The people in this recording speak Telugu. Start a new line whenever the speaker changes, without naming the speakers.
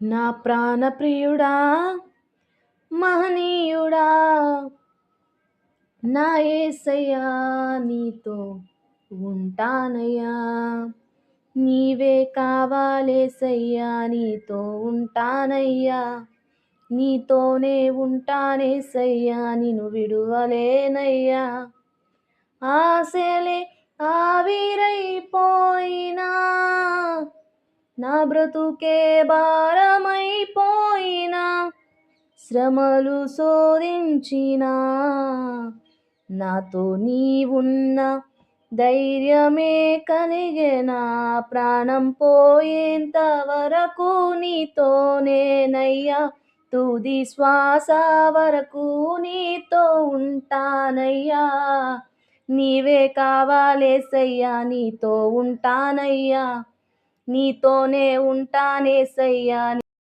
నా ప్రాణప్రియుడా మహనీయుడా నా యేసయ్యా నీతో ఉంటానయ్యా. నీవే కావాలేసయ్యా నీతో ఉంటానయ్యా. నీతోనే ఉంటానేసయ్యా నిన్ను విడువలేనయ్యా. ఆశలే ఆవిరైపోయినా నా బ్రతుకే భారమైపోయినా శ్రమలు శోధించినా నాతో నీవున్న ధైర్యమే కలిగెనా. ప్రాణం పోయేంత వరకు నీతోనేనయ్యా. తుది శ్వాస వరకు నీతో ఉంటానయ్యా. నీవే కావాలేసయ్యా నీతో ఉంటానయ్యా. నీతోనే ఉంటానేసయ్యా.